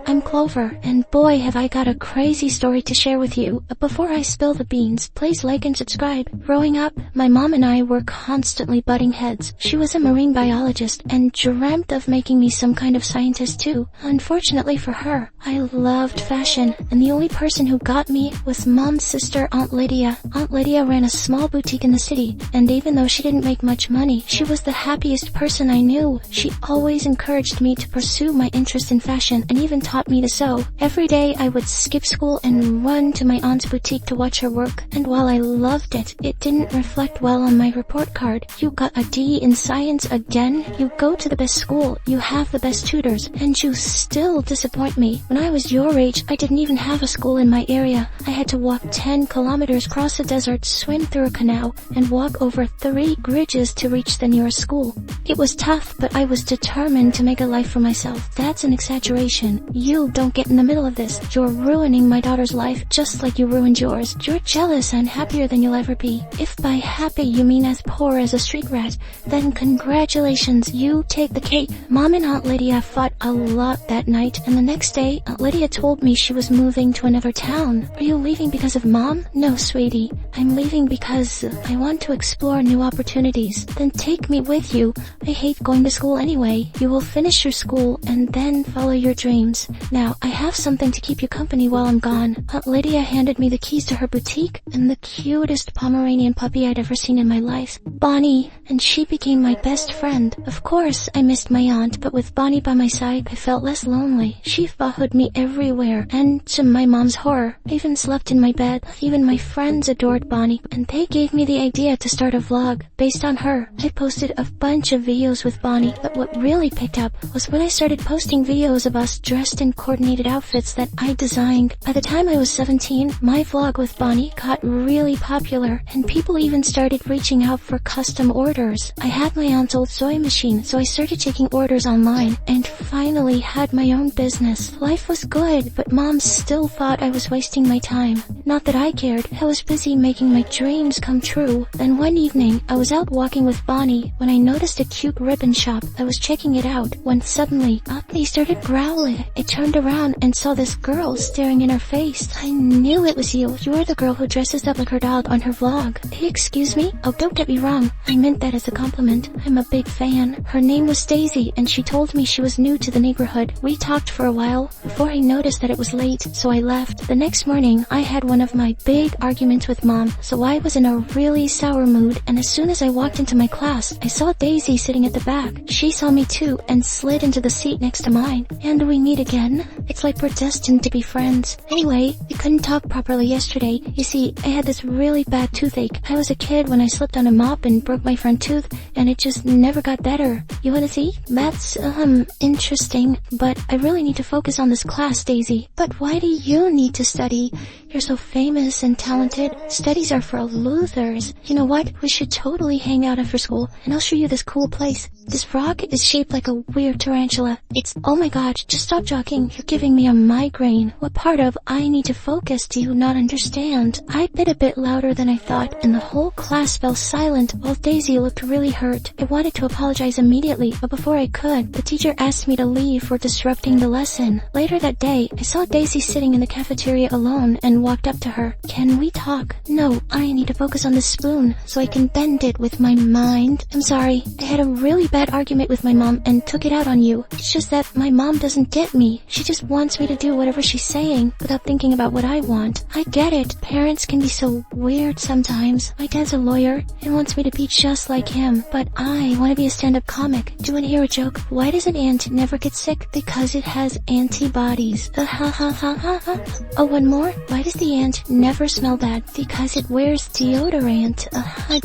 I'm Clover, and boy have I got a crazy story to share with you. But before I spill the beans, please like and subscribe. Growing up, my mom and I were constantly butting heads. She was a marine biologist and dreamt of making me some kind of scientist too. Unfortunately for her, I loved fashion, and the only person who got me was Mom's sister, Aunt Lydia. Aunt Lydia ran a small boutique in the city, and even though she didn't make much money, she was the happiest person I knew. She always encouraged me to pursue my interest in fashion and even taught me to sew. Every day I would skip school and run to my aunt's boutique to watch her work, and while I loved it, it didn't reflect well on my report card. You got a D in science again? You go to the best school, you have the best tutors, and you still disappoint me. When I was your age, I didn't even have a school in my area. I had to walk 10 kilometers, cross a desert, swim through a canal, and walk over 3 bridges to reach the nearest school. It was tough, but I was determined to make a life for myself. That's an exaggeration. You don't get in the middle of this. You're ruining my daughter's life just like you ruined yours. You're jealous and happier than you'll ever be. If by happy you mean as poor as a street rat, then congratulations, you take the cake. Mom and Aunt Lydia fought a lot that night, and the next day, Aunt Lydia told me she was moving to another town. Are you leaving because of Mom? No, sweetie. I'm leaving because I want to explore new opportunities. Then take me with you. I hate going to school anyway. You will finish your school and then follow your dreams. Now, I have something to keep you company while I'm gone. Aunt Lydia handed me the keys to her boutique and the cutest Pomeranian puppy I'd ever seen in my life, Bonnie, and she became my best friend. Of course, I missed my aunt, but with Bonnie by my side, I felt less lonely. She followed me everywhere, and to my mom's horror, I even slept in my bed. Even my friends adored Bonnie, and they gave me the idea to start a vlog based on her. I posted a bunch of videos with Bonnie, but what really picked up was when I started posting videos of us dressed in coordinated outfits that I designed. By the time I was 17, my vlog with Bonnie got really popular, and people even started reaching out for custom orders. I had my aunt's old sewing machine, so I started taking orders online, and finally had my own business. Life was good, but Mom still thought I was wasting my time. Not that I cared. I was busy making my dreams come true. Then one evening, I was out walking with Bonnie when I noticed a cute ribbon shop. I was checking it out when suddenly, Bonnie started growling. I turned around and saw this girl staring in her face. I knew it was you. You're the girl who dresses up like her dog on her vlog. Hey, excuse me? Oh, don't get me wrong. I meant that as a compliment. I'm a big fan. Her name was Daisy, and she told me she was new to the neighborhood. We talked for a while before I noticed that it was late, so I left. The next morning, I had one of my big arguments with Mom, so I was in a really sour mood, and as soon as I walked into my class, I saw Daisy sitting at the back. She saw me too and slid into the seat next to mine. And we meet again. It's like we're destined to be friends. Anyway, we couldn't talk properly yesterday. You see, I had this really bad toothache. I was a kid when I slipped on a mop and broke my front tooth, and it just never got better. You wanna see? That's, interesting, but I really need to focus on this class, Daisy. But why do you need to study? You're so famous and talented. Studies are for losers. You know what? We should totally hang out after school, and I'll show you this cool place. This rock is shaped like a weird tarantula. Oh my god, just stop joking. You're giving me a migraine. What part of I need to focus do you not understand? I bit a bit louder than I thought, and the whole class fell silent while Daisy looked really hurt. I wanted to apologize immediately, but before I could, the teacher asked me to leave for disrupting the lesson. Later that day, I saw Daisy sitting in the cafeteria alone and walked up to her. Can we talk? No, I need to focus on this spoon so I can bend it with my mind. I'm sorry, I had a really bad argument with my mom and took it out on you. It's just that my mom doesn't get me. She just wants me to do whatever she's saying without thinking about what I want. I get it. Parents can be so weird sometimes. My dad's a lawyer and wants me to be just like him, but I want to be a stand-up comic. Do you want to hear a joke? Why does an ant never get sick? Because it has antibodies. Oh, one more? Why does the ant never smell bad? Because it wears deodorant.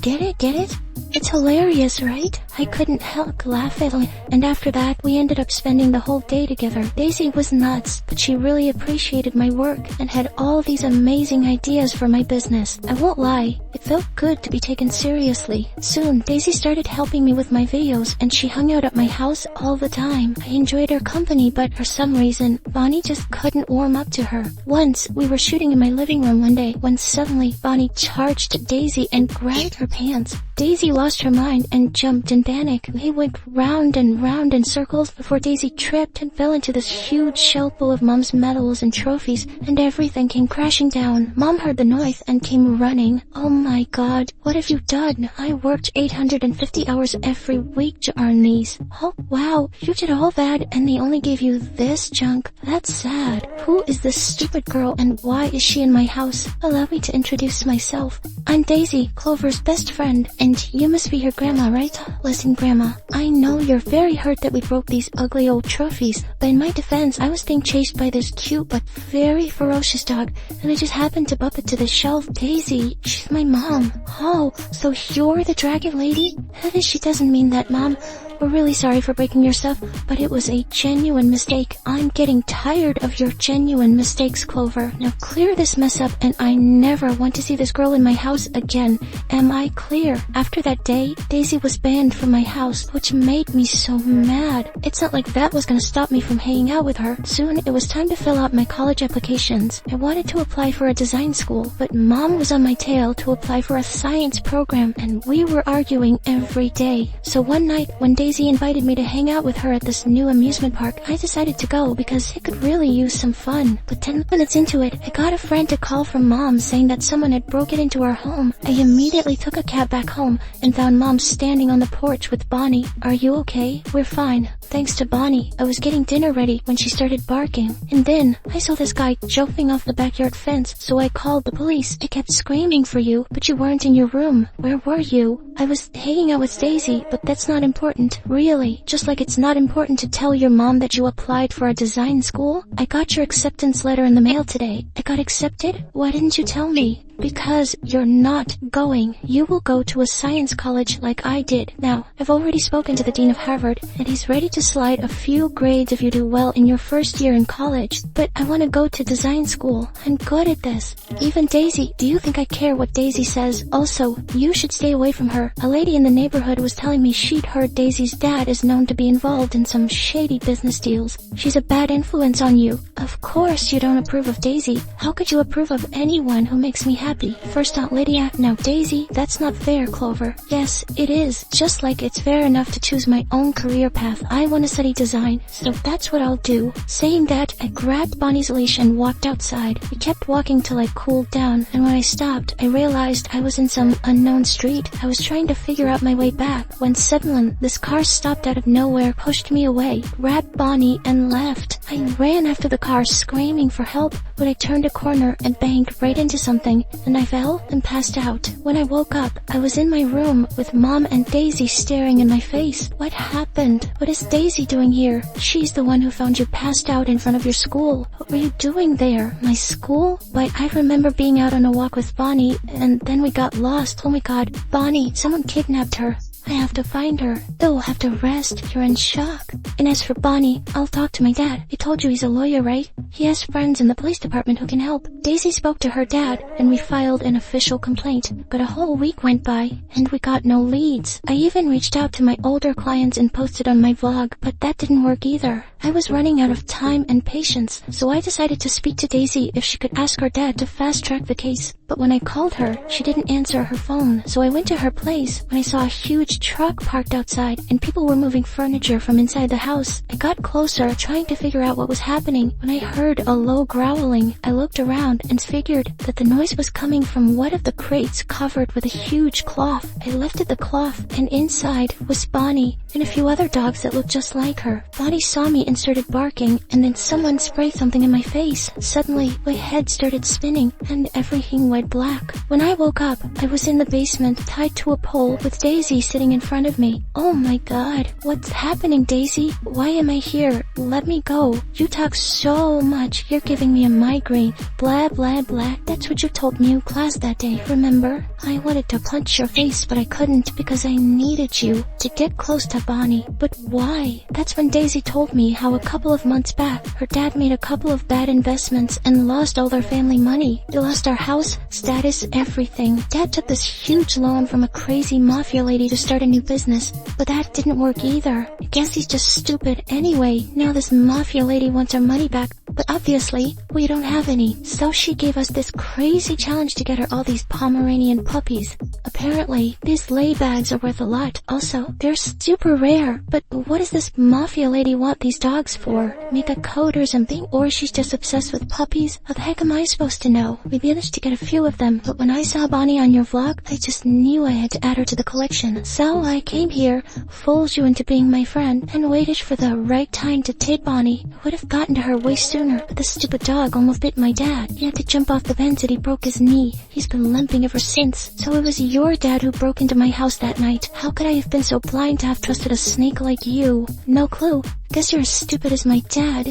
Get it? It's hilarious, right? I couldn't help laughing, and after that, we ended up spending the whole day together. Daisy was nuts, but she really appreciated my work and had all these amazing ideas for my business. I won't lie, it felt good to be taken seriously. Soon, Daisy started helping me with my videos, and she hung out at my house all the time. I enjoyed her company, but for some reason, Bonnie just couldn't warm up to her. Once, we were shooting in my living room one day when suddenly Bonnie charged Daisy and grabbed her pants. Daisy lost her mind and jumped in panic. They went round and round in circles before Daisy tripped and fell into this huge shelf full of Mom's medals and trophies, and everything came crashing down. Mom heard the noise and came running. Oh my God, what have you done? I worked 850 hours every week to earn these. Oh wow, you did all that and they only gave you this junk? That's sad. Who is this stupid girl and why is she in my house? Allow me to introduce myself. I'm Daisy, Clover's best friend, and you must be her grandma, right? Listen, Grandma, I know you're very hurt that we broke these ugly old trophies, but in my defense, I was being chased by this cute but very ferocious dog, and I just happened to bump it to the shelf. Daisy, she's my mom. Oh, so you're the dragon lady? She doesn't mean that, Mom. We're really sorry for breaking your stuff, but it was a genuine mistake. I'm getting tired of your genuine mistakes, Clover. Now clear this mess up, and I never want to see this girl in my house again. Am I clear? After that day, Daisy was banned from my house, which made me so mad. It's not like that was gonna stop me from hanging out with her. Soon, it was time to fill out my college applications. I wanted to apply for a design school, but Mom was on my tail to apply for a science program, and we were arguing every day. So one night, when Daisy invited me to hang out with her at this new amusement park, I decided to go because it could really use some fun. But 10 minutes into it, I got a frantic call from Mom saying that someone had broken into our home. I immediately took a cab back home and found Mom standing on the porch with Bonnie. Are you okay? We're fine. Thanks to Bonnie, I was getting dinner ready when she started barking. And then, I saw this guy jumping off the backyard fence, so I called the police. I kept screaming for you, but you weren't in your room. Where were you? I was hanging out with Daisy, but that's not important. Really, just like it's not important to tell your mom that you applied for a design school. I got your acceptance letter in the mail today. I got accepted? Why didn't you tell me? Because you're not going. You will go to a science college like I did. Now, I've already spoken to the dean of Harvard, and he's ready to slide a few grades if you do well in your first year in college. But I want to go to design school. I'm good at this. Even Daisy, do you think I care what Daisy says? Also, you should stay away from her. A lady in the neighborhood was telling me she'd heard Daisy's dad is known to be involved in some shady business deals. She's a bad influence on you. Of course you don't approve of Daisy. How could you approve of anyone who makes me happy? First Aunt Lydia, now Daisy. That's not fair, Clover. Yes, it is. Just like it's fair enough to choose my own career path. I want to study design, so that's what I'll do. Saying that, I grabbed Bonnie's leash and walked outside. We kept walking till I cooled down, and when I stopped, I realized I was in some unknown street. I was trying to figure out my way back, when suddenly, this car stopped out of nowhere, pushed me away, grabbed Bonnie, and left. I ran after the car, screaming for help, but I turned a corner and banged right into something, and I fell and passed out. When I woke up, I was in my room with Mom and Daisy staring in my face. What happened? What is Daisy doing here? She's the one who found you passed out in front of your school. What were you doing there? My school? Why, I remember being out on a walk with Bonnie, and then we got lost. Oh my God, Bonnie, someone kidnapped her. I have to find her. They'll have to rest. You're in shock. And as for Bonnie, I'll talk to my dad. I told you he's a lawyer, right? He has friends in the police department who can help. Daisy spoke to her dad, and we filed an official complaint. But a whole week went by, and we got no leads. I even reached out to my older clients and posted on my vlog, but that didn't work either. I was running out of time and patience, so I decided to speak to Daisy if she could ask her dad to fast-track the case. But when I called her, she didn't answer her phone, so I went to her place when I saw a huge truck parked outside and people were moving furniture from inside the house. I got closer, trying to figure out what was happening, when I heard a low growling. I looked around and figured that the noise was coming from one of the crates covered with a huge cloth. I lifted the cloth, and inside was Bonnie and a few other dogs that looked just like her. Bonnie saw me and started barking, and then someone sprayed something in my face. Suddenly, my head started spinning, and everything went black. When I woke up, I was in the basement, tied to a pole, with Daisy sitting in front of me. Oh my God, what's happening, Daisy? Why am I here? Let me go. You talk so much, you're giving me a migraine. Blah, blah, blah. That's what you told me in class that day, remember? I wanted to punch your face, but I couldn't because I needed you to get close to Bonnie. But why? That's when Daisy told me how a couple of months back, her dad made a couple of bad investments and lost all their family money. They lost our house, status, everything. Dad took this huge loan from a crazy mafia lady to start a new business, but that didn't work either. I guess he's just stupid anyway. Now this mafia lady wants our money back, but obviously we don't have any. So she gave us this crazy challenge to get her all these Pomeranian puppies. Apparently, these lay bags are worth a lot. Also, they're super rare. But what does this mafia lady want these dogs for? Make a coat or something? Or she's just obsessed with puppies? How the heck am I supposed to know? We managed to get a few of them, but when I saw Bonnie on your vlog, I just knew I had to add her to the collection. So I came here, fooled you into being my friend, and waited for the right time to take Bonnie. I would have gotten to her way sooner, but the stupid dog almost bit my dad. He had to jump off the fence and he broke his knee. He's been limping ever since. So it was your dad who broke into my house that night. How could I have been so blind to have trusted a snake like you? No clue. Guess you're as stupid as my dad.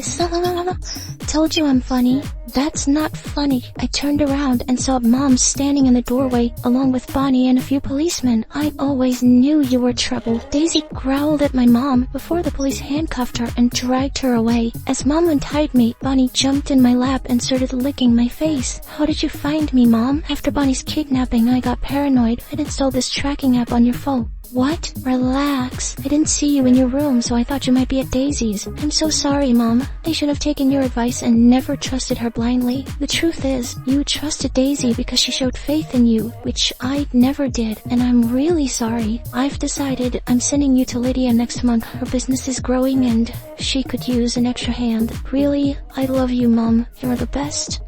Told you I'm funny. That's not funny. I turned around and saw Mom standing in the doorway along with Bonnie and a few policemen. I always knew you were trouble. Daisy growled at my mom before the police handcuffed her and dragged her away. As Mom untied me, Bonnie jumped in my lap and started licking my face. How did you find me, Mom? After Bonnie's kidnapping, I got paranoid. I installed this tracking app on your phone. What? Relax. I didn't see you in your room, so I thought you might be at Daisy's. I'm so sorry, Mom. I should have taken your advice and never trusted her blindly. The truth is, you trusted Daisy because she showed faith in you, which I never did, and I'm really sorry. I've decided I'm sending you to Lydia next month. Her business is growing and she could use an extra hand. Really, I love you, Mom. You're the best.